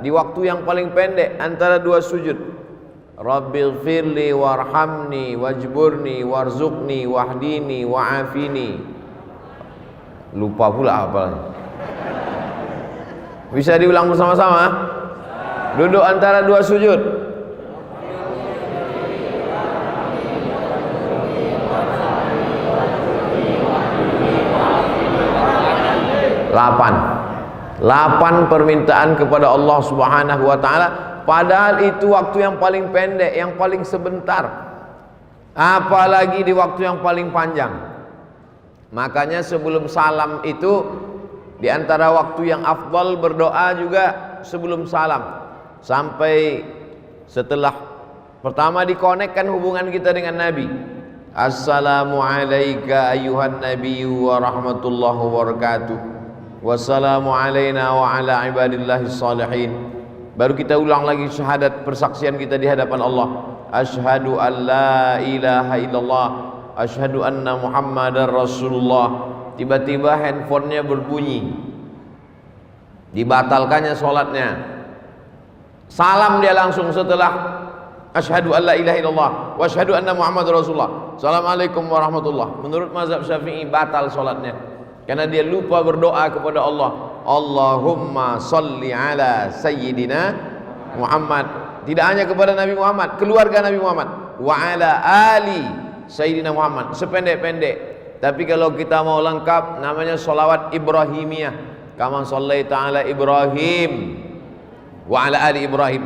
di waktu yang paling pendek antara dua sujud. Rabbighfirli warhamni wajburni warzuqni wahdini wa'afini. Lupa pula apalagi. Bisa diulang bersama-sama? Duduk antara dua sujud. 8 permintaan kepada Allah Subhanahu wa taala, padahal itu waktu yang paling pendek, yang paling sebentar, apalagi di waktu yang paling panjang. Makanya sebelum salam itu di antara waktu yang afdal berdoa juga sebelum salam, sampai setelah pertama dikonekkan hubungan kita dengan Nabi. Assalamu alayka ayyuhan nabiyyu wa rahmatullahi wa barakatuh. Wassalamu alayna wa ala ibadillahis salihin. Baru kita ulang lagi syahadat persaksian kita di hadapan Allah. Asyhadu an la ilaha illallah, asyhadu anna Muhammadar Rasulullah. Tiba-tiba handphonenya berbunyi, dibatalkannya sholatnya. Salam dia langsung setelah asyhadu an la ilaha illallah wa asyhadu anna Muhammadar Rasulullah. Assalamualaikum warahmatullah. Menurut mazhab Syafi'i batal sholatnya, karena dia lupa berdoa kepada Allah. Allahumma salli ala sayyidina Muhammad. Tidak hanya kepada Nabi Muhammad, keluarga Nabi Muhammad. Wa ala ali sayyidina Muhammad. Sependek-pendek. Tapi kalau kita mau lengkap, namanya sholawat Ibrahimiyah. Kama sallaita ala Ibrahim wa ala ali Ibrahim.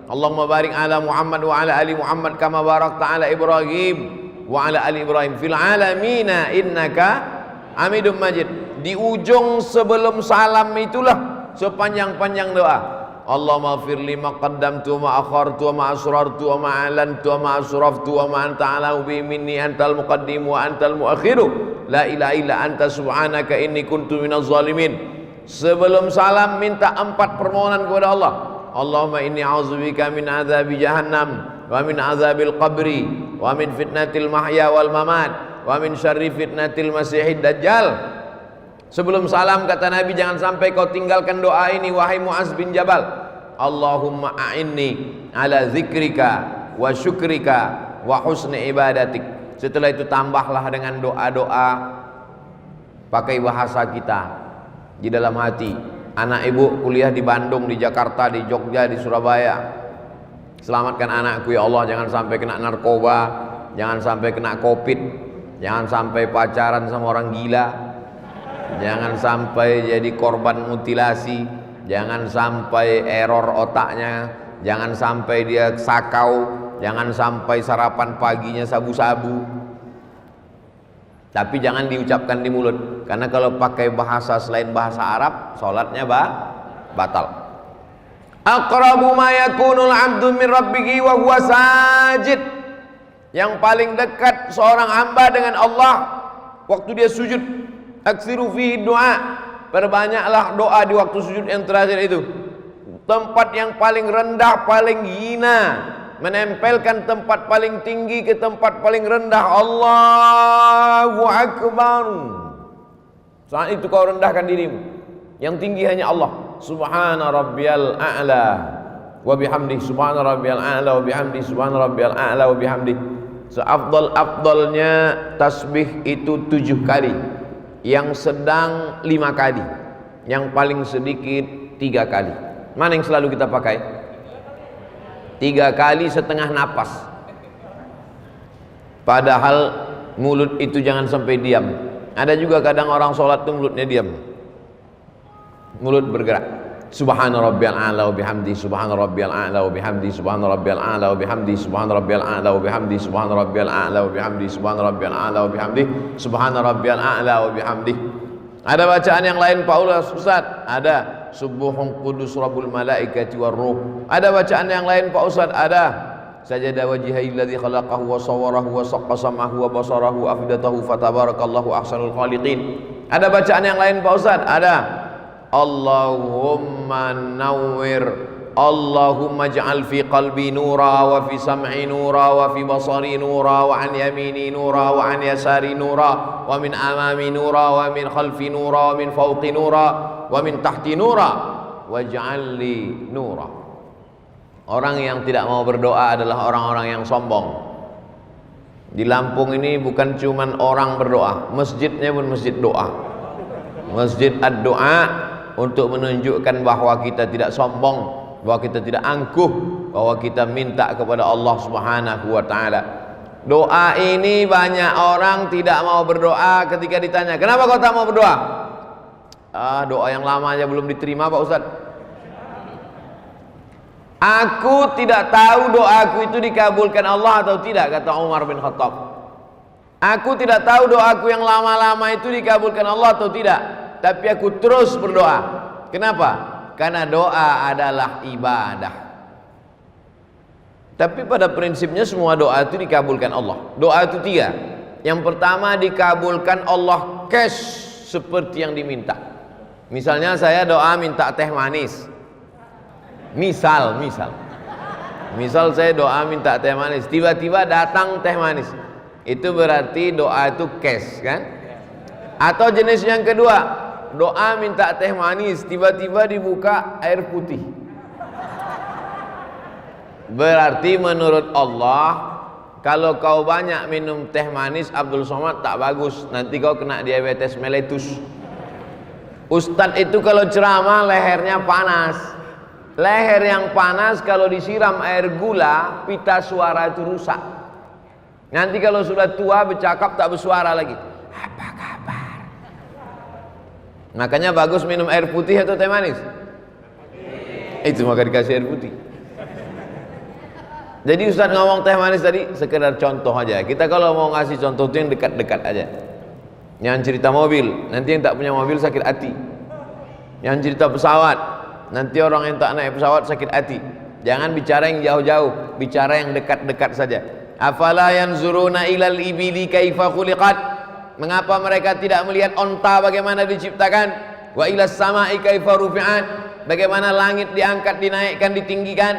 Allahumma barik ala Muhammad wa ala ali Muhammad kama barakta ala Ibrahim wa ala ali Ibrahim fil alamina innaka Hamidum Majid. Di ujung sebelum salam itulah sepanjang-panjang doa. Allahumma firli ma qaddamtu wa ma akhartu wa ma asrartu wa ma alantu wa ma asraftu wa ma anta alau bi minni antal muqaddim wa antal muakhiru la ilaha illa anta subhanaka inni kuntu minaz zalimin. Sebelum salam minta 4 permohonan kepada Allah. Allahumma inni a'udzubika min azabi jahannam wa min azabil qabri wa min fitnatil mahya wal mamat wa min syarri fitnatil masihid dajjal. Sebelum salam kata Nabi, jangan sampai kau tinggalkan doa ini wahai Mu'az bin Jabal. Allahumma a'inni ala zikrika wa syukrika wa husni ibadatik. Setelah itu tambahlah dengan doa-doa pakai bahasa kita di dalam hati. Anak ibu kuliah di Bandung, di Jakarta, di Jogja, di Surabaya. Selamatkan anakku ya Allah, jangan sampai kena narkoba, jangan sampai kena covid, jangan sampai pacaran sama orang gila, jangan sampai jadi korban mutilasi, jangan sampai error otaknya, jangan sampai dia sakau, jangan sampai sarapan paginya sabu-sabu. Tapi jangan diucapkan di mulut, karena kalau pakai bahasa selain bahasa Arab, sholatnya batal. Aqrabu ma yakunul 'abdu min rabbih wa huwa sajid. Yang paling dekat seorang hamba dengan Allah waktu dia sujud. Aksiru fihi doa. Perbanyaklah doa di waktu sujud yang terakhir itu. Tempat yang paling rendah, paling hina, menempelkan tempat paling tinggi ke tempat paling rendah. Allahu Akbar. Saat itu kau rendahkan dirimu. Yang tinggi hanya Allah. Subhana rabbiyal a'la wa bihamdi. Subhana rabbiyal a'la wa bihamdi. Subhana rabbiyal a'la wa bihamdi. Seafdal-afdalnya tasbih itu 7 kali, yang sedang 5 kali, yang paling sedikit 3 kali. Mana yang selalu kita pakai? 3 kali setengah napas. Padahal mulut itu jangan sampai diam. Ada juga kadang orang sholat tuh mulutnya diam, mulut bergerak. Subhana rabbiyal a'la wa bihamdi. Subhana rabbiyal a'la wa bihamdi. Subhana rabbiyal a'la wa bihamdi. Subhana rabbiyal a'la wa bihamdi. Subhana rabbiyal a'la wa bihamdi. Subhana rabbiyal a'la wa bihamdi. Subhana rabbiyal a'la wa bihamdi. Ada bacaan yang lain Pak Ustaz? Ada. Subuhun qudus rabbul malaikati war ruh. Ada bacaan yang lain Pak Ustaz? Ada. Sajada wajhihil ladzi khalaqahu wa sawwarahu wa saqqa samahu wa basarahu afidatahu fatabarakallahu ahsanul khaliqin. Ada bacaan yang lain Pak Ustaz? Ada. Allahumma nawwir, Allahumma ja'al fi qalbi nura wa fi sam'i nura wa fi basari nura wa an yamini nura wa an yasari nura wa min amami nura wa min khalfi nura wa min fawqi nura wa min tahti nura waj'al li nura. Orang yang tidak mau berdoa adalah orang-orang yang sombong. Di Lampung ini bukan cuman orang berdoa, masjidnya pun masjid doa. Masjid ad-doa untuk menunjukkan bahwa kita tidak sombong, bahwa kita tidak angkuh, bahwa kita minta kepada Allah Subhanahu wa taala. Doa ini banyak orang tidak mau berdoa ketika ditanya, "Kenapa kau tak mau berdoa?" Doa yang lama aja belum diterima Pak Ustaz. Aku tidak tahu doaku itu dikabulkan Allah atau tidak, kata Umar bin Khattab. Aku tidak tahu doaku yang lama-lama itu dikabulkan Allah atau tidak, tapi aku terus berdoa. Kenapa? Karena doa adalah ibadah. Tapi pada prinsipnya semua doa itu dikabulkan Allah. Doa itu 3. Yang pertama, dikabulkan Allah cash seperti yang diminta. Misalnya saya doa minta teh manis. Misal saya doa minta teh manis, tiba-tiba datang teh manis, itu berarti doa itu cash kan? Atau jenis yang kedua, doa minta teh manis, tiba-tiba dibuka air putih, berarti menurut Allah kalau kau banyak minum teh manis Abdul Somad tak bagus, nanti kau kena diabetes mellitus. Ustadz itu kalau ceramah lehernya panas. Leher yang panas kalau disiram air gula, pita suara itu rusak. Nanti kalau sudah tua bercakap tak bersuara lagi. Apa kabar? Makanya bagus minum air putih atau teh manis. Itu maka dikasih air putih. Jadi Ustaz ngomong teh manis tadi sekedar contoh aja. Kita kalau mau ngasih contoh itu yang dekat-dekat aja. Yang cerita mobil, nanti yang tak punya mobil sakit hati. Yang cerita pesawat, nanti orang yang tak naik pesawat sakit hati. Jangan bicara yang jauh-jauh, bicara yang dekat-dekat saja. Afala yanzuruna ilal ibili kaifa khuliqat? Mengapa mereka tidak melihat onta bagaimana diciptakan? Wa ilas sama'i kaifa rufi'at? Bagaimana langit diangkat, dinaikkan, ditinggikan?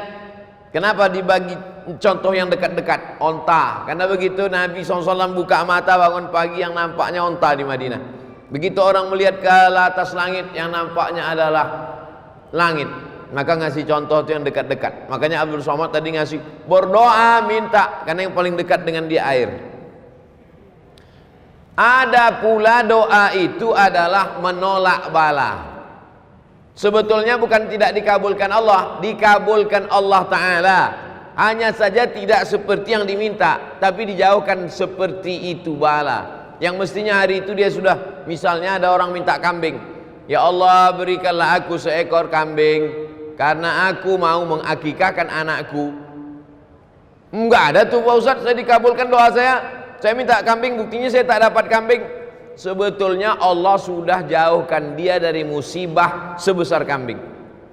Kenapa dibagi contoh yang dekat-dekat? Onta. Karena begitu Nabi SAW buka mata bangun pagi yang nampaknya onta di Madinah. Begitu orang melihat ke atas langit yang nampaknya adalah langit, maka ngasih contoh itu yang dekat-dekat. Makanya Abdul Somad tadi ngasih berdoa minta, karena yang paling dekat dengan dia air. Ada pula doa itu adalah menolak bala. Sebetulnya bukan tidak dikabulkan Allah, dikabulkan Allah Ta'ala. Hanya saja tidak seperti yang diminta, tapi dijauhkan seperti itu bala. Yang mestinya hari itu dia sudah, misalnya ada orang minta kambing, ya Allah berikanlah aku seekor kambing karena aku mau mengakikahkan anakku. Enggak ada tuh Pak Ustaz, saya dikabulkan doa saya minta kambing, buktinya saya tak dapat kambing. Sebetulnya Allah sudah jauhkan dia dari musibah sebesar kambing.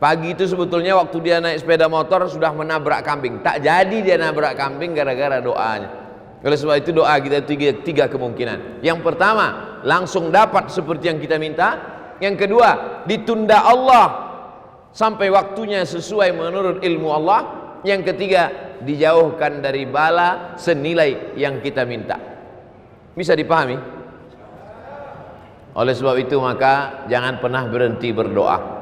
Pagi itu sebetulnya waktu dia naik sepeda motor sudah menabrak kambing, tak jadi dia nabrak kambing gara-gara doanya. Oleh sebab itu doa kita tiga kemungkinan. Yang pertama, langsung dapat seperti yang kita minta. Yang kedua, ditunda Allah sampai waktunya sesuai menurut ilmu Allah. Yang ketiga, dijauhkan dari bala senilai yang kita minta. Bisa dipahami? Oleh sebab itu maka jangan pernah berhenti berdoa.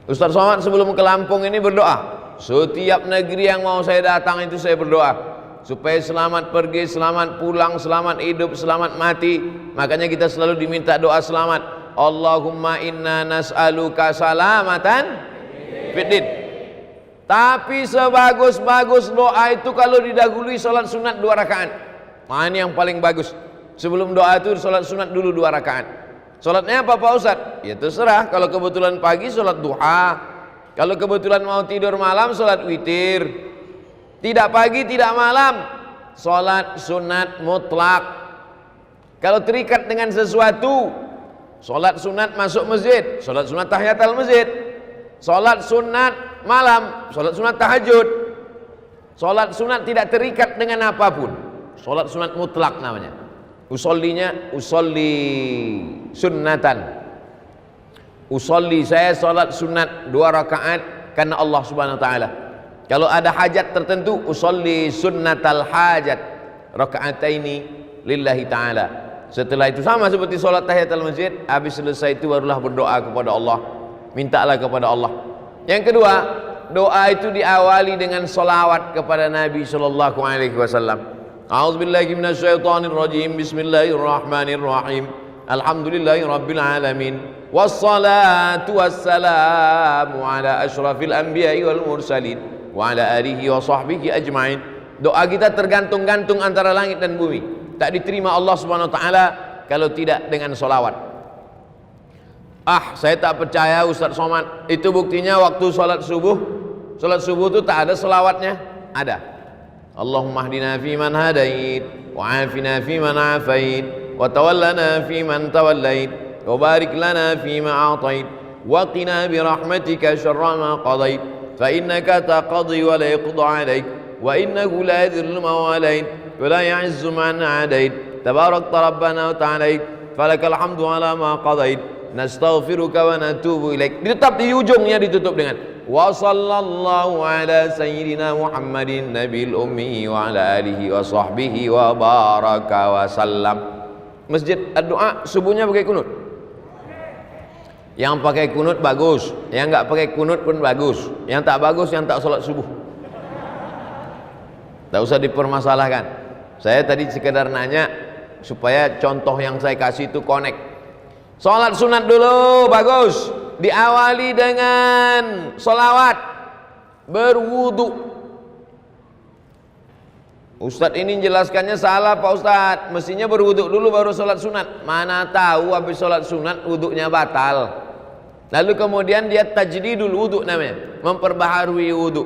Ustaz Somad sebelum ke Lampung ini berdoa, setiap negeri yang mau saya datang itu saya berdoa supaya selamat pergi, selamat pulang, selamat hidup, selamat mati. Makanya kita selalu diminta doa selamat. Allahumma inna nas'aluka salamatan fiddin. Tapi sebagus-bagus doa itu kalau didahului salat sunat 2 rakaat. Nah, ini yang paling bagus. Sebelum doa itu salat sunat dulu 2 rakaat. Salatnya apa Pak Ustaz? Ya terserah. Kalau kebetulan pagi salat duha, kalau kebetulan mau tidur malam salat witir. Tidak pagi, tidak malam, salat sunat mutlak. Kalau terikat dengan sesuatu, salat sunat masuk masjid, salat sunat tahiyatul masjid, salat sunat malam, salat sunat tahajud. Salat sunat tidak terikat dengan apapun, salat sunat mutlak namanya. Usollinya usolli sunnatan. Usolli, saya salat sunat 2 rakaat karena Allah Subhanahu wa taala. Kalau ada hajat tertentu, usolli sunnatal hajat rakaataini lillahi ta'ala. Setelah itu sama seperti solat tahiyatul masjid, habis selesai itu barulah berdoa kepada Allah. Mintalah kepada Allah. Yang kedua, doa itu diawali dengan solawat kepada Nabi sallallahu alaihi wasallam. A'udzubillahi minasyaitonirrajim. Bismillahirrahmanirrahim. Alhamdulillahirabbil alamin. Wassalatu wassalamu ala asyrafil anbiya'i wal mursalin wa ala alihi wa sahbihi ajma'in. Doa kita tergantung-gantung antara langit dan bumi. Tak diterima Allah Subhanahu wa taala kalau tidak dengan solawat. Saya tak percaya Ustaz Somad. Itu buktinya waktu salat subuh. Salat subuh itu tak ada selawatnya. Ada. Allahumma hdina fi man hadait, wa afina fi man afait, wa tawallana fi man tawallait, wa barik lana fi ma atait, wa qina bi rahmatika syarra ma qadait, fa innaka taqdi wa la yuqda alaik, wa innahu la yadhillu man walait, wa la ya'izzu man adait, tabarakta rabbana wa ta'alait, falakal hamdu ala ma qadait, nastaghfiruka wa natubu ilaik. Tetap di ujungnya ditutup dengan wa sallallahu ala sayyidina Muhammadin nabil ummi wa ala alihi wa sahbihi wa baraka wa sallam. Masjid Ad-Du'a subuhnya pakai kunut. Yang pakai kunut bagus, yang enggak pakai kunut pun bagus. Yang tak bagus yang tak salat subuh. Tak usah dipermasalahkan. Saya tadi sekedar nanya supaya contoh yang saya kasih itu connect. Salat sunat dulu bagus, diawali dengan solawat, berwudu. Ustadz ini jelaskannya salah Pak Ustadz, mestinya berwudu dulu baru salat sunat. Mana tahu habis salat sunat wudunya batal. Lalu kemudian dia tajdidul wudu namanya, memperbaharui wudu.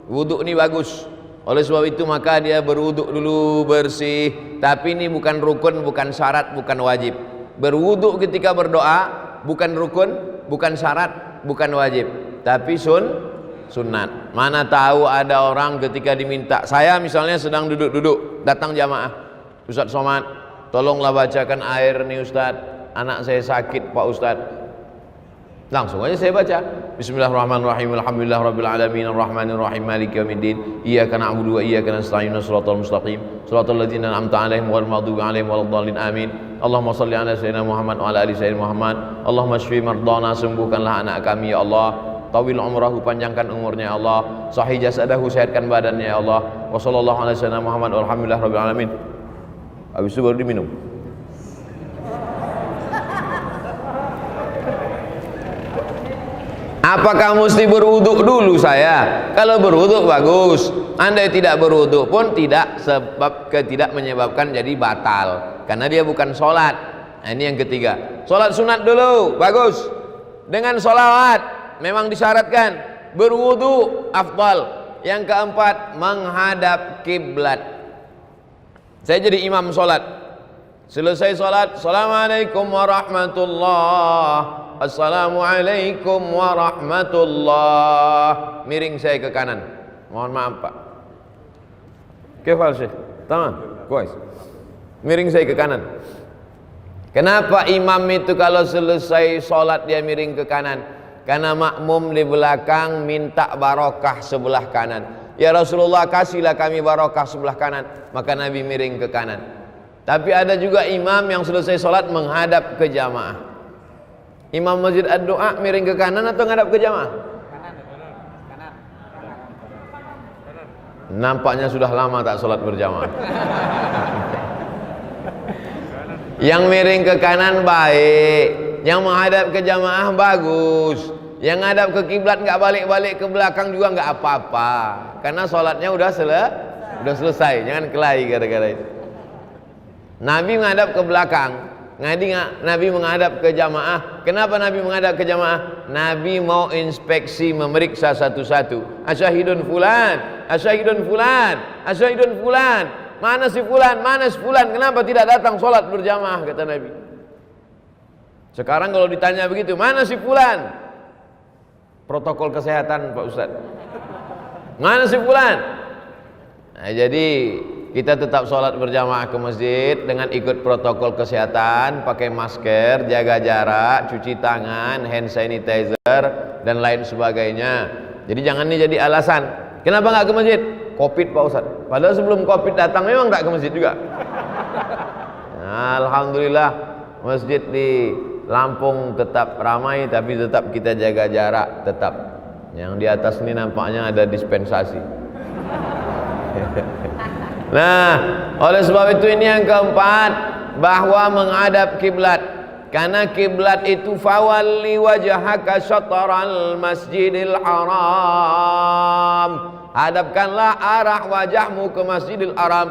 Wudu ini bagus. Oleh sebab itu maka dia berwudu dulu bersih. Tapi ini bukan rukun, bukan syarat, bukan wajib. Berwudu ketika berdoa bukan rukun, bukan syarat, bukan wajib, tapi sunat. Mana tahu ada orang ketika diminta, saya misalnya sedang duduk-duduk, datang jamaah, Ustaz Somad, tolonglah bacakan air nih Ustaz, anak saya sakit Pak Ustaz. Langsung aja saya baca Bismillahirrahmanirrahim. Alhamdulillahirabbil alamin arrahmanir rahim maliki yaumiddin iyyaka na'budu wa iyyaka nasta'in shiratal mustaqim shiratal ladzina an'amta 'alaihim ghairil maghdubi 'alaihim waladdallin amin. Allahumma shalli ala sayyidina Muhammad wa ala ali sayyidina Muhammad. Allahumma shfi mardana, sembuhkanlah anak kami ya Allah. Tawil umrahu, panjangkan umurnya ya Allah. Sahih jasadahu, sehatkan badannya ya Allah. Wa sallallahu ala sayyidina Muhammad walhamdulillahirabbil alamin. Habis itu baru diminum. Apakah mesti berwuduk dulu saya? Kalau berwuduk bagus. Andai tidak berwuduk pun tidak, sebab tidak menyebabkan jadi batal. Karena dia bukan sholat. Nah, ini yang ketiga. Sholat sunat dulu, bagus. Dengan sholawat, memang disyaratkan. Berwudu, afdal. Yang keempat, menghadap kiblat. Saya jadi imam sholat. Selesai sholat, Assalamualaikum warahmatullahi. Assalamualaikum warahmatullah. Miring saya ke kanan. Mohon maaf Pak. Kefal Syekh? Tamam? Kuais. Miring saya ke kanan. Kenapa imam itu kalau selesai sholat dia miring ke kanan? Karena makmum di belakang minta barokah sebelah kanan. Ya Rasulullah, kasihlah kami barokah sebelah kanan. Maka Nabi miring ke kanan. Tapi ada juga imam yang selesai sholat menghadap ke jamaah. Imam Masjid Ad-Du'a miring ke kanan atau ngadap ke jamaah? Kanan. Nampaknya sudah lama tak sholat berjamaah. Yang miring ke kanan baik, yang menghadap ke jamaah bagus. Yang ngadap ke kiblat nggak balik-balik ke belakang juga nggak apa-apa, karena sholatnya udah selesai. Jangan kelahi gara-gara itu. Nabi menghadap ke belakang. Nabi menghadap ke jamaah. Kenapa Nabi menghadap ke jamaah? Nabi mau inspeksi, memeriksa satu-satu. Asyahidun fulan, asyahidun fulan, asyahidun fulan. Mana si fulan, mana si fulan? Kenapa tidak datang sholat berjamaah? Kata Nabi. Sekarang kalau ditanya begitu, mana si fulan? Protokol kesehatan Pak Ustadz. Mana si fulan? Nah, jadi kita tetap sholat berjamaah ke masjid dengan ikut protokol kesehatan, pakai masker, jaga jarak, cuci tangan, hand sanitizer, dan lain sebagainya. Jadi jangan ini jadi alasan. Kenapa nggak ke masjid? Covid Pak Ustadz. Padahal sebelum Covid datang memang nggak ke masjid juga. Nah, alhamdulillah masjid di Lampung tetap ramai, tapi tetap kita jaga jarak, tetap Yang di atas ini nampaknya ada dispensasi. Nah, oleh sebab itu ini yang keempat, bahwa menghadap kiblat. Karena kiblat itu fawalli wajhaka syatral masjidil haram. Hadapkanlah arah wajahmu ke Masjidil Haram.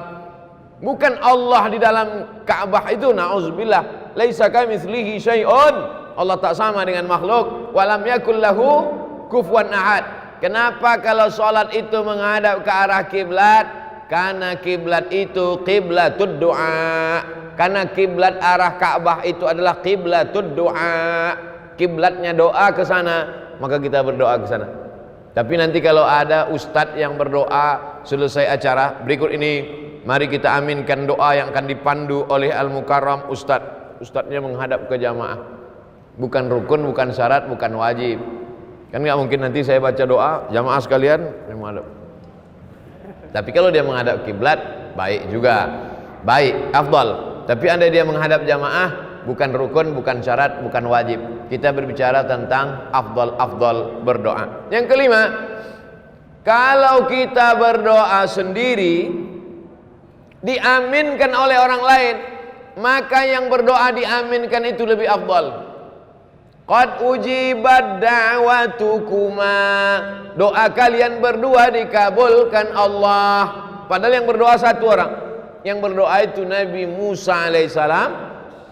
Bukan Allah di dalam Ka'bah itu, na'udzubillah. Laisa kamitslihi syai'un. Allah tak sama dengan makhluk. Walam yakul lahu kufuwan ahad. Kenapa kalau salat itu menghadap ke arah kiblat? Karena kiblat itu qiblatud du'a. Karena kiblat arah Ka'bah itu adalah qiblatud du'a. Kiblatnya doa ke sana, maka kita berdoa ke sana. Tapi nanti kalau ada ustadz yang berdoa selesai acara berikut ini, mari kita aminkan doa yang akan dipandu oleh Al-Mukarram ustadz. Ustadznya menghadap ke jamaah. Bukan rukun, bukan syarat, bukan wajib. Kan nggak mungkin nanti saya baca doa, jamaah sekalian yang menghadap. Tapi kalau dia menghadap kiblat, baik juga, baik, afdal. Tapi andai dia menghadap jamaah, bukan rukun, bukan syarat, bukan wajib. Kita berbicara tentang afdal berdoa. Yang kelima, kalau kita berdoa sendiri diaminkan oleh orang lain, maka yang berdoa diaminkan itu lebih afdal. Qad ujibat da'watukuma, doa kalian berdua dikabulkan Allah. Padahal yang berdoa satu orang. Yang berdoa itu Nabi Musa alaihissalam,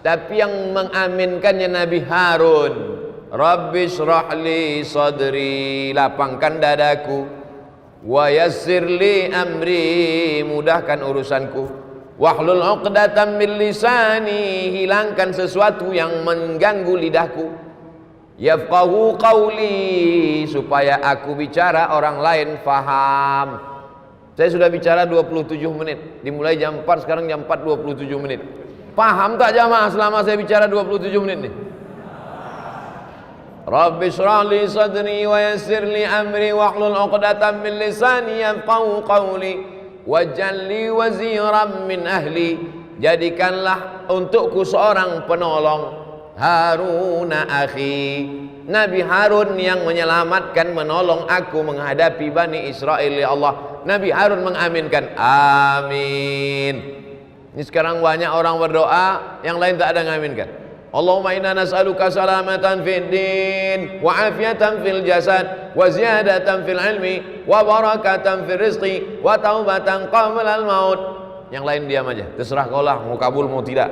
tapi yang mengaminkannya Nabi Harun. Rabbi shrahli sadri, lapangkan dadaku. Wa yassirli amri, mudahkan urusanku. Wahlul 'uqdatam min lisani, hilangkan sesuatu yang mengganggu lidahku. Yafqahu qawli, supaya aku bicara orang lain faham. Saya sudah bicara 27 menit. Dimulai jam 4, sekarang jam 4 27 menit. Paham tak jamaah selama saya bicara 27 menit nih? Rabbi shrah li sadri wa yassir li amri wahlul 'uqdatam min lisani yafqahu qawli waj'al li waziran min ahli. Jadikanlah untukku seorang penolong, Haruna akhi, Nabi Harun yang menyelamatkan, menolong aku menghadapi Bani Israel ya Allah. Nabi Harun mengaminkan, amin. Ini sekarang banyak orang berdoa, yang lain tak ada mengaminkan. Allahumma inna nas'aluka salamatan fid din wa afiyatan fil jasad wa ziyadatan fil ilmi wa barakatan fil rizqi wa taubatan qabla al maut. Yang lain diam aja, terserah kau lah mau kabul mau tidak.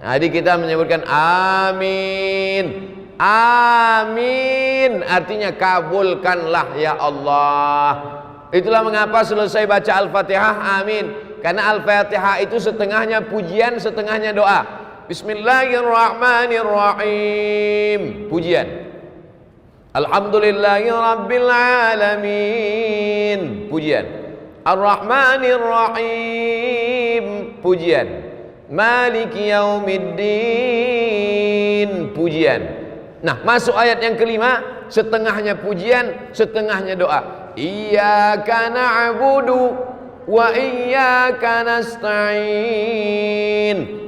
Jadi kita menyebutkan amin. Amin artinya kabulkanlah ya Allah. Itulah mengapa selesai baca Al-Fatihah amin. Karena Al-Fatihah itu setengahnya pujian, setengahnya doa. Bismillahirrahmanirrahim, pujian. Alhamdulillahi rabbil alamin, pujian. Ar-Rahmanirrahim, pujian. Maliki yaumiddin, pujian. Nah, masuk ayat yang kelima, setengahnya pujian, setengahnya doa. Iyyaka na'budu wa iyyaka nasta'in.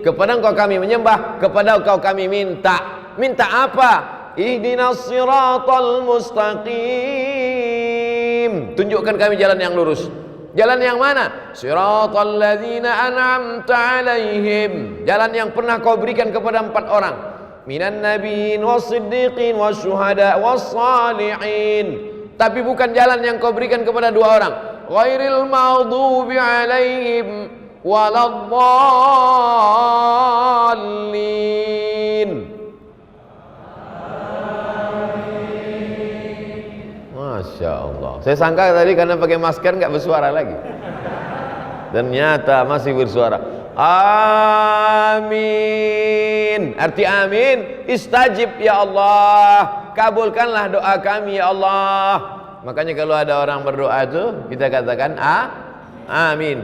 Kepada Engkau kami menyembah, kepada Engkau kami minta. Minta apa? Ihdinas siratal mustaqim. Tunjukkan kami jalan yang lurus. Jalan yang mana? Siratal ladzina an'amta alaihim, jalan yang pernah kau berikan kepada 4 orang. Minan nabiyyin was-siddiqin wasyuhada was-salihin. Tapi bukan jalan yang kau berikan kepada 2 orang. Ghairil maghdubi alaihim waladdallin. Masya Allah. Saya sangka tadi karena pakai masker nggak bersuara lagi. Ternyata masih bersuara. Amin. Arti amin, istajib ya Allah. Kabulkanlah doa kami ya Allah. Makanya kalau ada orang berdoa itu kita katakan amin.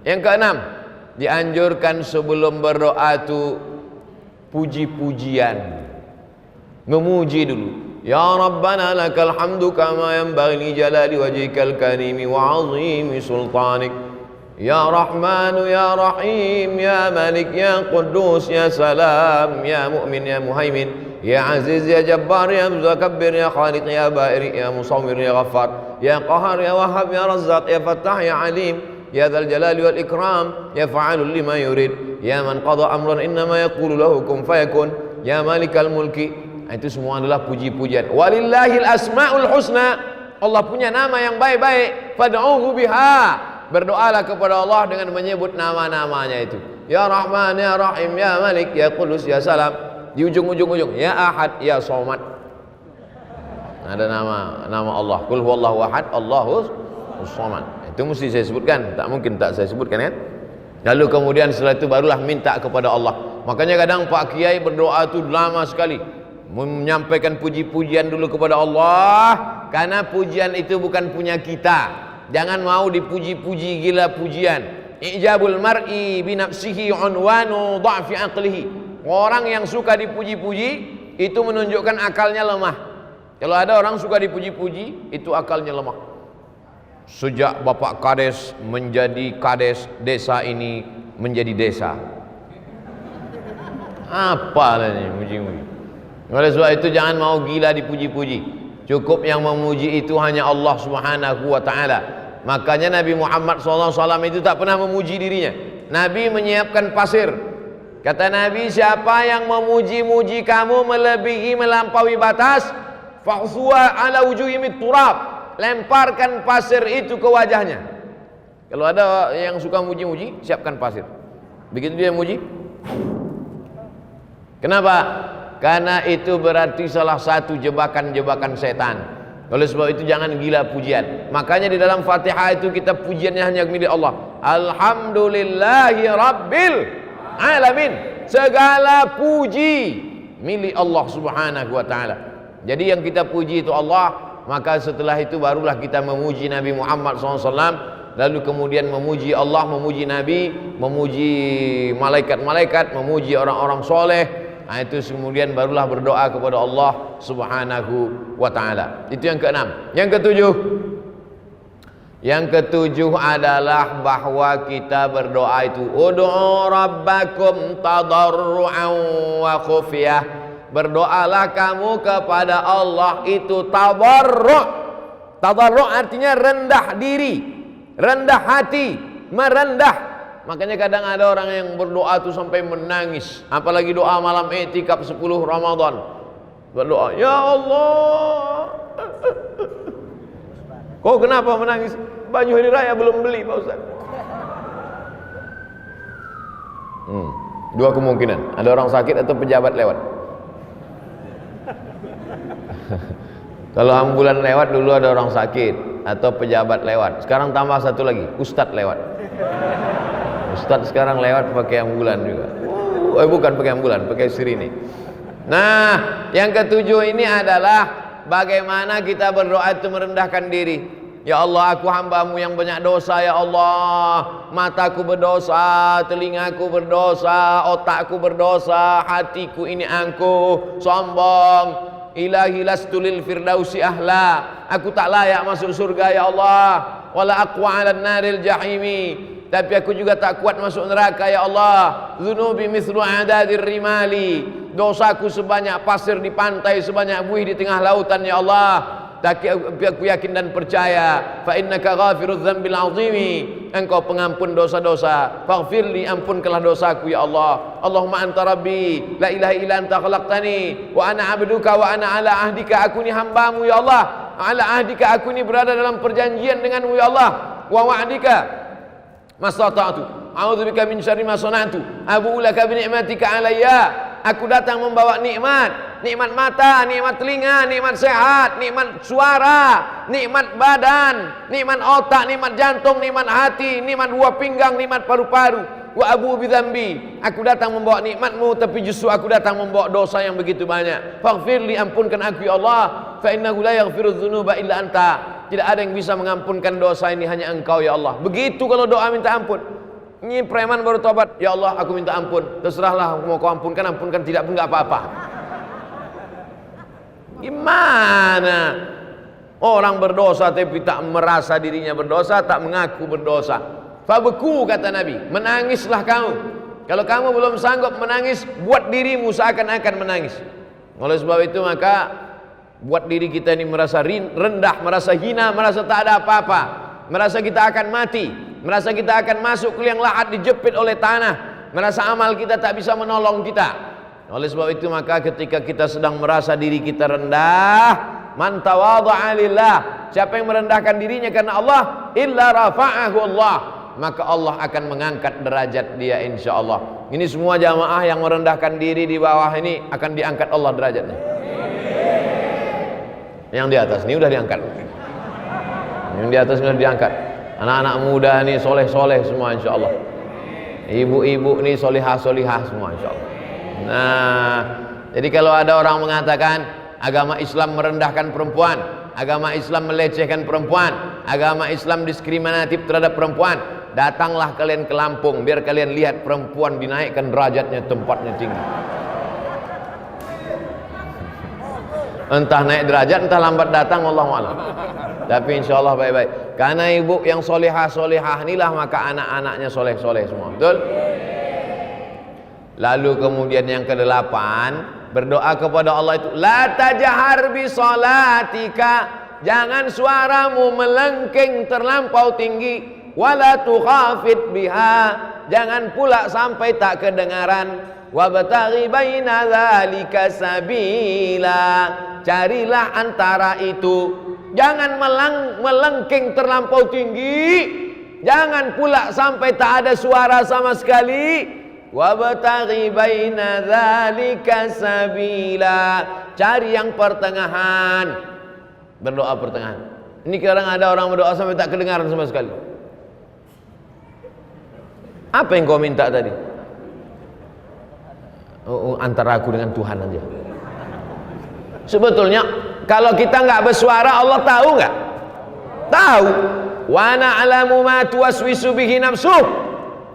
Yang keenam, dianjurkan sebelum berdoa itu puji-pujian. Memuji dulu. Ya Rabbana lakal hamdu kama yanbaghi li jalali wajhikal karimi wa 'azimi sultanik. Ya Rahmanu ya Rahim ya Malik ya Quddus ya Salam ya Mu'min ya Muhaimin Ya Aziz ya Jabbar ya Mutakabbir ya Khaliq ya Bari ya Musawwir ya Ghaffar ya Qahar ya Wahhab ya Razzaq ya Fattah ya Alim ya Dzal Jalali wal Ikram ya Fa'alul lima yurid ya man qada amran innama yaqulu lahu kun fayakun ya Malikal Mulki. Itu semua adalah puji-pujian. Walillahil asmaul husna, Allah punya nama yang baik-baik. Fad'uhu biha, berdoalah kepada Allah dengan menyebut nama-namanya itu. Ya Rahman ya Rahim ya Malik ya Qudus ya Salam. Di ujung-ujung ya Ahad ya Somad. Ada nama Allah. Qul huwallahu ahad, Allahus samad. Itu mesti saya sebutkan, tak mungkin tak saya sebutkan kan. Lalu kemudian setelah itu barulah minta kepada Allah. Makanya kadang Pak Kiai berdoa itu lama sekali, menyampaikan puji-pujian dulu kepada Allah, karena pujian itu bukan punya kita. Jangan mau dipuji-puji gila pujian. Ijabul mar'i binafsihi unwanu dha'fi aqlihi. Orang yang suka dipuji-puji itu menunjukkan akalnya lemah. Kalau ada orang suka dipuji-puji, itu akalnya lemah. Sejak Bapak Kades menjadi Kades, desa ini menjadi desa. Apa ini muji-muji? Oleh sebab itu jangan mau gila dipuji-puji. Cukup yang memuji itu hanya Allah Subhanahu wa taala. Makanya Nabi Muhammad SAW itu tak pernah memuji dirinya. Nabi menyiapkan pasir. Kata Nabi, siapa yang memuji-muji kamu melebihi melampaui batas, fa'suwa ala wujuhimit turab, lemparkan pasir itu ke wajahnya. Kalau ada yang suka muji-muji, siapkan pasir. Begitu dia muji. Kenapa? Karena itu berarti salah satu jebakan-jebakan setan. Oleh sebab itu jangan gila pujian. Makanya di dalam Fatihah itu kita pujiannya hanya milik Allah. Alhamdulillahi Rabbil Alamin. Segala puji milik Allah Subhanahu wa taala. Jadi yang kita puji itu Allah. Maka setelah itu barulah kita memuji Nabi Muhammad SAW. Lalu kemudian memuji Allah, memuji Nabi, memuji malaikat-malaikat, memuji orang-orang soleh. Nah, itu kemudian barulah berdoa kepada Allah Subhanahu wa ta'ala. Itu yang keenam. Yang ketujuh adalah bahwa kita berdoa itu ud'u rabbakum tadarru'an wa khufyah. Berdoalah kamu kepada Allah itu tadarru'. Tadarru' artinya rendah diri, rendah hati, merendah. Makanya kadang ada orang yang berdoa itu sampai menangis. Apalagi doa malam i'tikaf 10 Ramadan. Berdoa, ya Allah. Kok kenapa menangis? Baju hari raya belum beli Pak Ustaz. Dua kemungkinan. Ada orang sakit atau pejabat lewat. Kalau ambulan lewat dulu ada orang sakit atau pejabat lewat. Sekarang tambah satu lagi, ustadz lewat. Ustadz sekarang lewat pakai ambulan juga. Bukan pakai ambulan, pakai sirine. Nah, yang ketujuh ini adalah bagaimana kita berdoa itu merendahkan diri. Ya Allah, aku hambamu yang banyak dosa. Ya Allah, mataku berdosa, telingaku berdosa, otakku berdosa, hatiku ini angkuh, sombong. Ilahi lastu lil firdausi ahla. Aku tak layak masuk surga ya Allah. Wala aqwa 'alan naril jahimi. Tapi aku juga tak kuat masuk neraka ya Allah. Dzunubi mithlu adadir rimali. Dosaku sebanyak pasir di pantai, sebanyak buih di tengah lautan ya Allah. Tapi aku yakin dan percaya, fa innaka ghafirudz dzambil 'azimi. Engkau pengampun dosa-dosa. Faghfirli, ampunkanlah dosaku ya Allah. Allahumma anta rabbi, la ilaha illa anta khalaqtani wa ana 'abduka wa ana 'ala ahdika. Aku ni hambamu ya Allah. 'Ala ahdika, aku ni berada dalam perjanjian denganmu ya Allah. Wa wa'dika mastata'tu. A'udzubika min syarri ma sana'tu. Abu'u laka bi ni'matika 'alayya. Aku datang membawa nikmat, nikmat mata, nikmat telinga, nikmat sehat, nikmat suara, nikmat badan, nikmat otak, nikmat jantung, nikmat hati, nikmat buah pinggang, nikmat paru-paru. Wa abu bidzambi. Aku datang membawa nikmatmu, tapi justru aku datang membawa dosa yang begitu banyak. Faghfirli, ampunkan aku ya Allah. Fa innahu la yaghfirudz dzunuba illa anta. Tidak ada yang bisa mengampunkan dosa ini, hanya Engkau ya Allah. Begitu kalau doa minta ampun. Ini preman baru tobat, ya Allah aku minta ampun. Terserahlah, mau kau ampunkan, ampunkan, tidak pun enggak apa-apa. Gimana? Orang berdosa tapi tak merasa dirinya berdosa, tak mengaku berdosa. Fabeku, kata Nabi, menangislah kamu. Kalau kamu belum sanggup menangis, buat dirimu seakan-akan menangis. Oleh sebab itu maka buat diri kita ini merasa rendah, merasa hina, merasa tak ada apa-apa, merasa kita akan mati, merasa kita akan masuk ke liang lahat dijepit oleh tanah, merasa amal kita tak bisa menolong kita. Oleh sebab itu maka ketika kita sedang merasa diri kita rendah, man tawadha'a lillah, siapa yang merendahkan dirinya karena Allah, illa rafa'ahu Allah, maka Allah akan mengangkat derajat dia insyaallah. Ini semua jamaah yang merendahkan diri di bawah ini akan diangkat Allah derajatnya. Yang di atas ini udah diangkat. Yang di atas sudah diangkat. Anak-anak muda ini soleh-soleh semua insyaallah. Ibu-ibu ini solihah-solihah semua insyaallah. Nah, jadi kalau ada orang mengatakan agama Islam merendahkan perempuan, agama Islam melecehkan perempuan, agama Islam diskriminatif terhadap perempuan, datanglah kalian ke Lampung biar kalian lihat perempuan dinaikkan derajatnya, tempatnya tinggi. Entah naik derajat, entah lambat datang, wallahu a'lam. Tapi insyaallah baik-baik. Karena ibu yang solehah-solehah inilah maka anak-anaknya soleh-soleh semua. Betul? Lalu kemudian yang ke-8, berdoa kepada Allah itu, la tajhar bi salatika, jangan suaramu melengking terlampau tinggi, wala tukhafit biha, jangan pula sampai tak kedengaran. Wabtaghi baina dzalika sabila, carilah antara itu, jangan melengking terlampau tinggi, jangan pula sampai tak ada suara sama sekali. Wabtaghi baina dzalika sabila, cari yang pertengahan, berdoa pertengahan. Ini kadang ada orang berdoa sampai tak kedengaran sama sekali. Apa yang kau minta tadi? Antara aku dengan Tuhan aja. Sebetulnya kalau kita nggak bersuara, Allah tahu nggak? Tahu. Wa na'lamu ma tuwaswisu bihi nafsuh.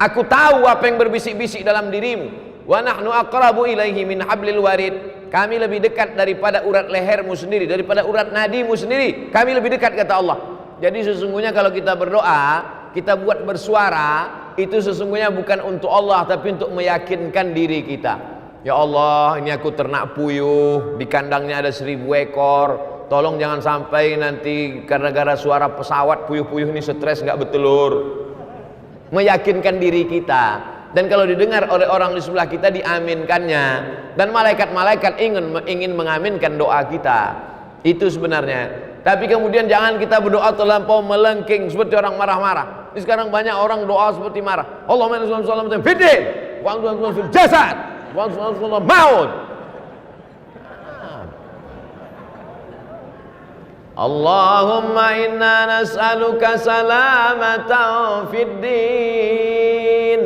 Aku tahu apa yang berbisik-bisik dalam dirimu. Wa nahnu aqrabu ilaihi min hablil warid. Kami lebih dekat daripada urat lehermu sendiri, daripada urat nadimu sendiri. Kami lebih dekat, kata Allah. Jadi sesungguhnya kalau kita berdoa, kita buat bersuara, itu sesungguhnya bukan untuk Allah, tapi untuk meyakinkan diri kita. Ya Allah, ini aku ternak puyuh, di kandangnya ada 1000 ekor. Tolong jangan sampai nanti gara-gara suara pesawat puyuh-puyuh ini stres nggak bertelur. Meyakinkan diri kita. Dan kalau didengar oleh orang di sebelah kita, diaminkannya. Dan malaikat-malaikat ingin mengaminkan doa kita. Itu sebenarnya. Tapi kemudian jangan kita berdoa terlampau melengking seperti orang marah-marah. Ini sekarang banyak orang doa seperti marah. Allahumma inna sallallahu fiddin wa antum fil jasad wa antum maut. Allahumma inna nas'aluka salamatan fid din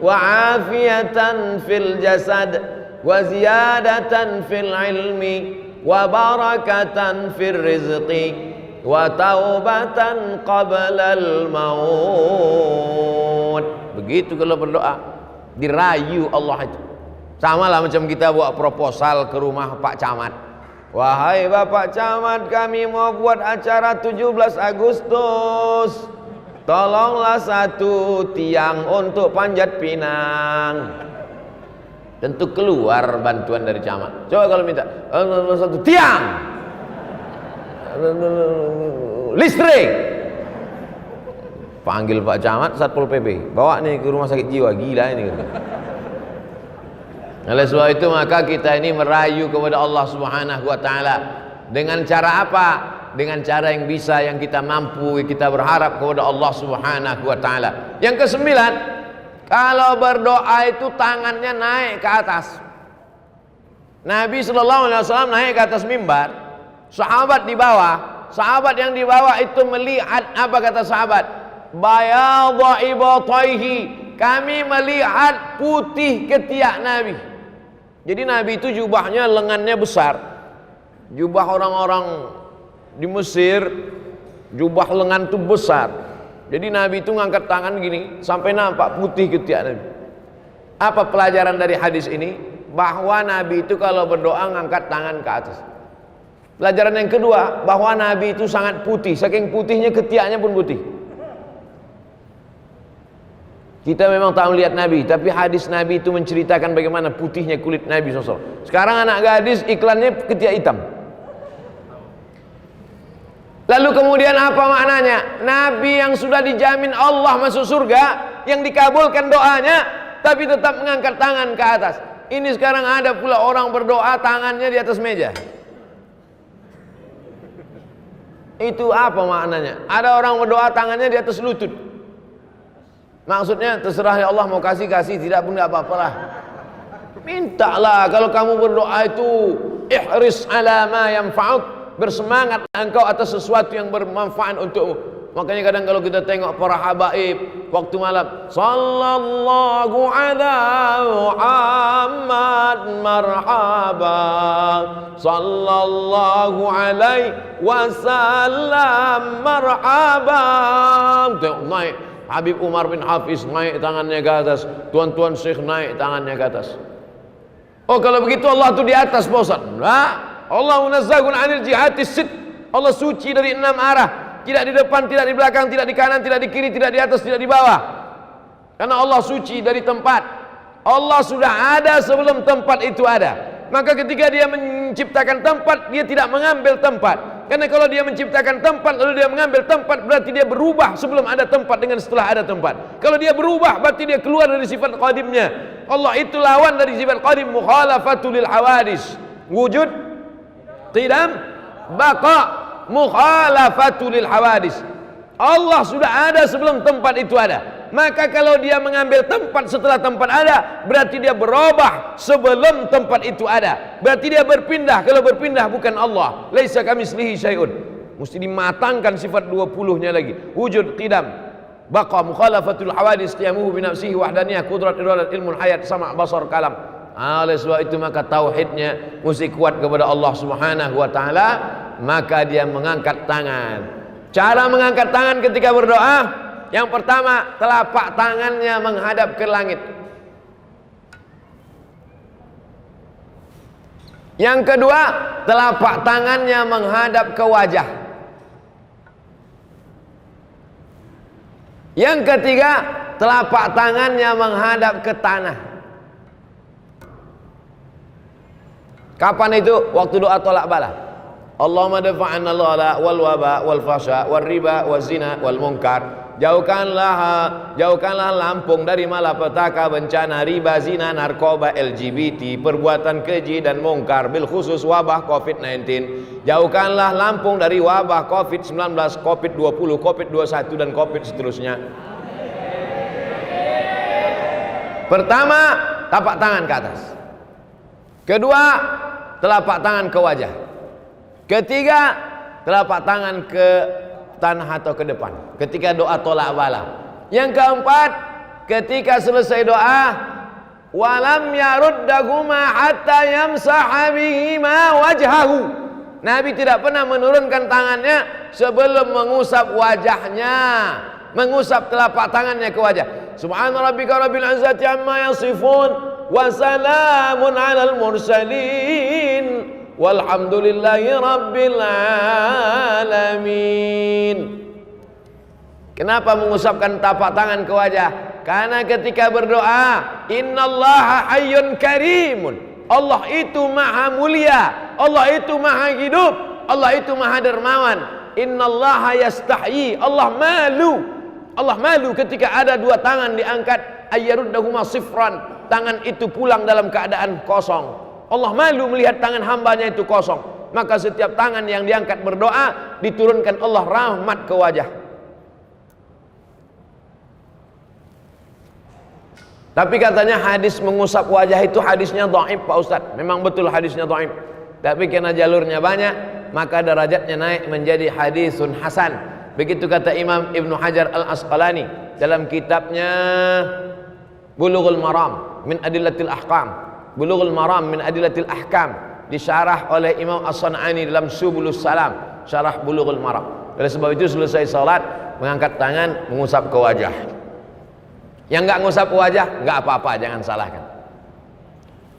wa afiyatan fil jasad wa ziyadatan fil ilmi wa barakatan fir rizqi wa taubatan qablal maut. Begitu kalau berdoa, dirayu Allah itu. Sama lah macam kita buat proposal ke rumah Pak Camat. Wahai Bapak Camat, kami mau buat acara 17 Agustus. Tolonglah satu tiang untuk Panjat Pinang. Tentu keluar bantuan dari camat. Coba kalau minta satu tiang, listrik, panggil Pak Camat, Satpol PP, bawa nih ke rumah sakit jiwa, gila ini. Oleh sebab itu maka kita ini merayu kepada Allah Subhanahu wa taala. Dengan cara apa? Dengan cara yang bisa, yang kita mampu, kita berharap kepada Allah Subhanahu wa taala. Yang ke-9, kalau berdoa itu tangannya naik ke atas. Nabi SAW naik ke atas mimbar, sahabat di bawah. Sahabat yang di bawah itu melihat, apa kata sahabat? Bayadha ibataihi, kami melihat putih ketiak Nabi. Jadi Nabi itu jubahnya lengannya besar. Jubah orang-orang di Mesir, jubah lengan itu besar. Jadi Nabi itu ngangkat tangan gini sampai nampak putih ketiak Nabi. Apa pelajaran dari hadis ini? Bahwa Nabi itu kalau berdoa ngangkat tangan ke atas. Pelajaran yang kedua, bahwa Nabi itu sangat putih, saking putihnya ketiaknya pun putih. Kita memang tak melihat Nabi, tapi hadis Nabi itu menceritakan bagaimana putihnya kulit Nabi SAW. Sekarang anak gadis iklannya ketiak hitam. Lalu kemudian apa maknanya? Nabi yang sudah dijamin Allah masuk surga, yang dikabulkan doanya, tapi tetap mengangkat tangan ke atas. Ini sekarang ada pula orang berdoa tangannya di atas meja. Itu apa maknanya? Ada orang berdoa tangannya di atas lutut. Maksudnya terserah ya Allah, mau kasih, tidak pun tidak apa-apalah. Mintalah. Kalau kamu berdoa itu ihris ala ma yanfa'uk, bersemangat engkau atas sesuatu yang bermanfaat untukmu. Makanya kadang kalau kita tengok para habaib waktu malam, sallallahu ala Muhammad marhaba, sallallahu alaihi wasallam marhaba. Tengok naik Habib Umar bin Hafiz, naik tangannya ke atas. Tuan-tuan Syekh naik tangannya ke atas. Oh, kalau begitu Allah itu di atas, Pak Ustaz. Nah, Allah munazzahun 'anil jihatis sit. Allah suci dari 6 arah. Tidak di depan, tidak di belakang, tidak di kanan, tidak di kiri, tidak di atas, tidak di bawah. Karena Allah suci dari tempat. Allah sudah ada sebelum tempat itu ada. Maka ketika dia menciptakan tempat, dia tidak mengambil tempat. Karena kalau dia menciptakan tempat lalu dia mengambil tempat, berarti dia berubah sebelum ada tempat dengan setelah ada tempat. Kalau dia berubah berarti dia keluar dari sifat qadimnya. Allah itu lawan dari sifat qadim, mukhalafatul lil hawadis. Wujud, qidam, baqa, mukhalafatul lil hawadis. Allah sudah ada sebelum tempat itu ada. Maka kalau dia mengambil tempat setelah tempat ada, berarti dia berubah sebelum tempat itu ada. Berarti dia berpindah. Kalau berpindah bukan Allah. Laisa kamitslihi syai'un. Mesti dimatangkan sifat 20-nya lagi. Wujud, qidam, baqa, mukhalafatul hawadis, qiyamuhu bi nafsihi, wahdaniyah, qudrat, iradat, ilmun, hayat, sama', basar, kalam. Oleh sebab itu maka tauhidnya mesti kuat kepada Allah Subhanahu wa taala, maka dia mengangkat tangan. Cara mengangkat tangan ketika berdoa, yang pertama, telapak tangannya menghadap ke langit. Yang kedua, telapak tangannya menghadap ke wajah. Yang ketiga, telapak tangannya menghadap ke tanah. Kapan itu? Waktu doa tolak bala. Allahumma dafa'anna al-ghala wal waba wal fasha wal riba wal zina wal munkar. Jauhkanlah Lampung dari malapetaka, bencana, riba, zina, narkoba, LGBT, perbuatan keji dan mungkar, bil khusus wabah COVID-19. Jauhkanlah Lampung dari wabah COVID-19, COVID-20, COVID-21 dan COVID seterusnya. Pertama, tapak tangan ke atas. Kedua, telapak tangan ke wajah. Ketiga, telapak tangan ke tanah atau ke depan ketika doa tolak bala. Yang keempat, ketika selesai doa, walam yaruddahuma hatta yamsaha bihima wajhahu. Nabi tidak pernah menurunkan tangannya sebelum mengusap wajahnya, mengusap telapak tangannya ke wajah. Subhana rabbika rabbil izzati amma yasifun wa salamun alal mursalin walhamdulillahi rabbil alamin. Kenapa mengusapkan tapak tangan ke wajah? Karena ketika berdoa, innallaha hayyun karimun. Allah itu maha mulia, Allah itu maha hidup, Allah itu maha dermawan. Innallaha yastahyi, Allah malu. Allah malu ketika ada dua tangan diangkat, ayyaruddahuma sifran, tangan itu pulang dalam keadaan kosong. Allah malu melihat tangan hambanya itu kosong. Maka setiap tangan yang diangkat berdoa, diturunkan Allah rahmat ke wajah. Tapi katanya hadis mengusap wajah itu hadisnya dhaif, Pak Ustadz. Memang betul hadisnya dhaif. Tapi karena jalurnya banyak, maka derajatnya naik menjadi hadisun hasan. Begitu kata Imam Ibnu Hajar Al-Asqalani dalam kitabnya Bulughul Maram min Adillatil Ahkam. Bulughul Maram min Adillatil Ahkam, disyarah oleh Imam As-San'ani dalam Subulus Salam, syarah Bulughul Maram. Oleh sebab itu selesai salat, mengangkat tangan, mengusap ke wajah. Yang enggak ngusap ke wajah, enggak apa-apa, jangan salahkan.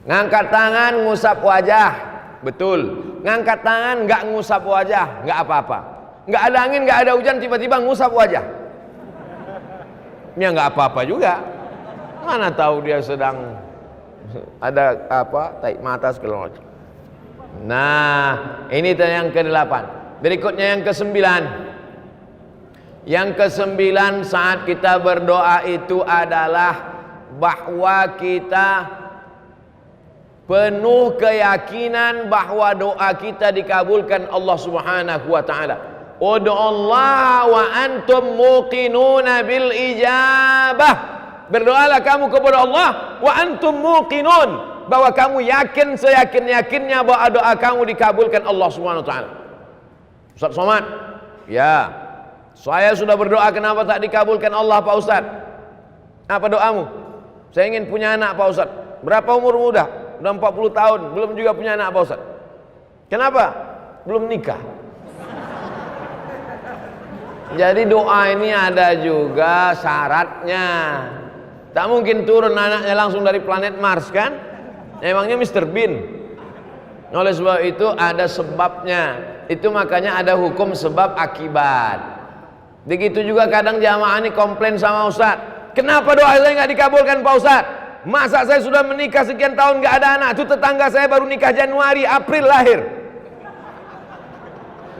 Ngangkat tangan, ngusap wajah, betul. Ngangkat tangan, enggak ngusap wajah, enggak apa-apa. Enggak ada angin, enggak ada hujan, tiba-tiba ngusap wajah, ya enggak apa-apa juga. Mana tahu dia sedang ada apa, tarik mata segala macam. Nah, ini yang ke-8. Berikutnya yang ke-9. Yang ke-9 saat kita berdoa itu adalah bahwa kita penuh keyakinan bahwa doa kita dikabulkan Allah Subhanahu wa taala. Ud'ullaha wa antum muqinuna bil ijabah. Berdoalah kamu kepada Allah wa antum muqinun, bahwa kamu yakin seyakin-yakinnya bahwa doa kamu dikabulkan Allah Subhanahu wa taala. Ustaz Somad, ya, saya sudah berdoa, kenapa tak dikabulkan Allah Pak Ustaz? Apa doamu? Saya ingin punya anak Pak Ustaz. Berapa umurmu udah? Udah 40 tahun, belum juga punya anak Pak Ustaz. Kenapa? Belum nikah. Jadi doa ini ada juga syaratnya. Tak mungkin turun anaknya langsung dari planet Mars kan? Emangnya Mr. Bean. Oleh sebab itu ada sebabnya. Itu makanya ada hukum sebab akibat. Begitu juga kadang jamaah ini komplain sama Ustaz, kenapa doa saya nggak dikabulkan Pak Ustaz? Masa saya sudah menikah sekian tahun nggak ada anak? Itu tetangga saya baru nikah Januari, April lahir.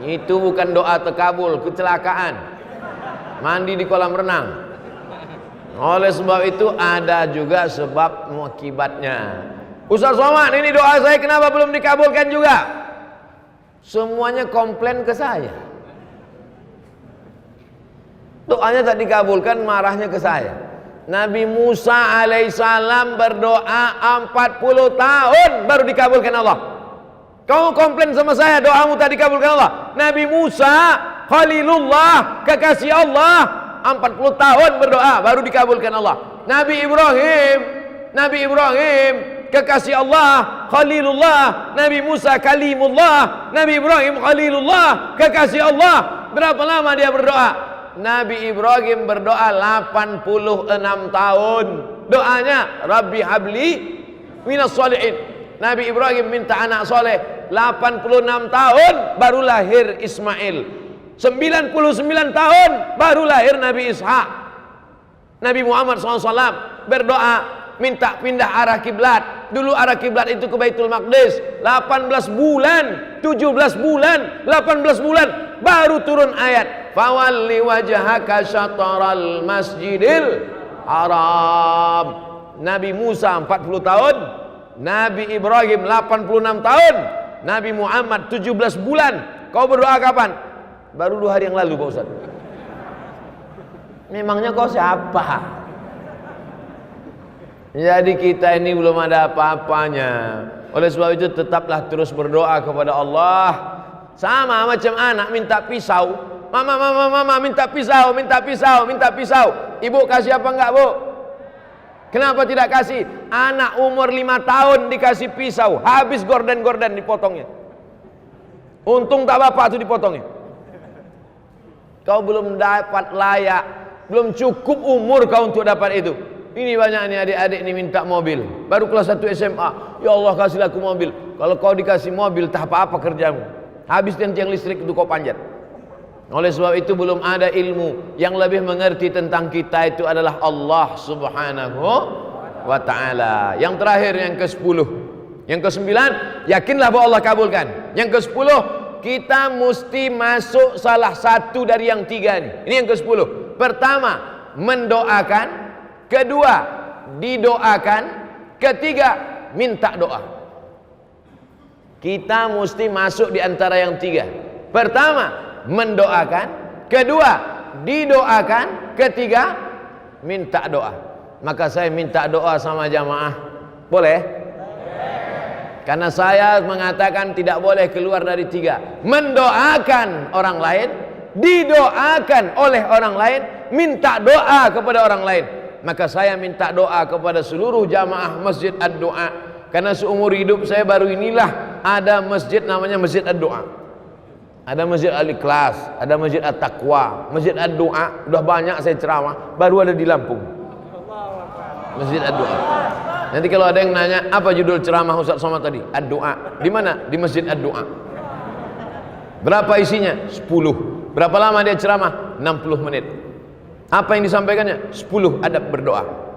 Itu bukan doa terkabul, kecelakaan. Mandi di kolam renang. Oleh sebab itu ada juga sebab akibatnya. Ustaz Somad, ini doa saya kenapa belum dikabulkan juga? Semuanya komplain ke saya. Doanya tak dikabulkan, marahnya ke saya. Nabi Musa alaihissalam berdoa 40 tahun baru dikabulkan Allah. Kamu komplain sama saya doamu tak dikabulkan Allah. Nabi Musa Khalilullah, kekasih Allah, 40 tahun berdoa baru dikabulkan Allah. Nabi Ibrahim kekasih Allah, Khalilullah. Nabi Musa Kalimullah. Nabi Ibrahim Khalilullah, kekasih Allah. Berapa lama dia berdoa? Nabi Ibrahim berdoa 86 tahun. Doanya Rabbi habli minas sholihin. Nabi Ibrahim minta anak soleh 86 tahun baru lahir Ismail. 99 tahun baru lahir Nabi Ishak. Nabi Muhammad SAW berdoa minta pindah arah kiblat. Dulu arah kiblat itu ke Baitul Maqdis. 18 bulan, 17 bulan, 18 bulan baru turun ayat fawalli wajhaka syatral masjidil haram. Nabi Musa 40 tahun, Nabi Ibrahim 86 tahun, Nabi Muhammad 17 bulan. Kau berdoa kapan? Baru 2 hari yang lalu Pak Ustaz. Memangnya kau siapa? Jadi kita ini belum ada apa-apanya. Oleh sebab itu tetaplah terus berdoa kepada Allah. Sama macam anak minta pisau. Mama minta pisau, minta pisau, minta pisau. Ibu kasih apa enggak, Bu? Kenapa tidak kasih? Anak umur 5 tahun dikasih pisau, habis gorden-gorden dipotongnya. Untung tak bapak tuh dipotongnya. Kau belum dapat layak, belum cukup umur kau untuk dapat itu. Ini banyak nih adik-adik ini minta mobil, baru kelas 1 SMA. Ya Allah kasihlah aku mobil. Kalau kau dikasih mobil tak apa-apa kerjamu, habis tiang listrik itu kau panjat. Oleh sebab itu belum ada ilmu yang lebih mengerti tentang kita itu adalah Allah Subhanahu wa ta'ala. Yang terakhir yang ke-10. Yang ke-9, yakinlah bahwa Allah kabulkan. Yang ke-10, kita mesti masuk salah satu dari yang 3 ini. Ini yang ke-10. Pertama, mendoakan. Kedua, didoakan. Ketiga, minta doa. Kita mesti masuk di antara yang 3. Pertama, mendoakan. Kedua, didoakan. Ketiga, minta doa. Maka saya minta doa sama jamaah. Boleh? Karena saya mengatakan tidak boleh keluar dari 3. Mendoakan orang lain, didoakan oleh orang lain, minta doa kepada orang lain. Maka saya minta doa kepada seluruh jamaah Masjid Ad-Du'a. Karena seumur hidup saya baru inilah ada masjid namanya Masjid Ad-Du'a. Ada Masjid Al-Ikhlas, ada Masjid At-Taqwa, Masjid Ad-Du'a. Udah banyak saya ceramah, baru ada di Lampung. Masjid Ad-Du'a. Nanti kalau ada yang nanya, apa judul ceramah Ustaz Somad tadi? Ad-Du'a. Di mana? Di Masjid Ad-Du'a. Berapa isinya? 10. Berapa lama dia ceramah? 60 menit. Apa yang disampaikannya? 10 adab berdoa.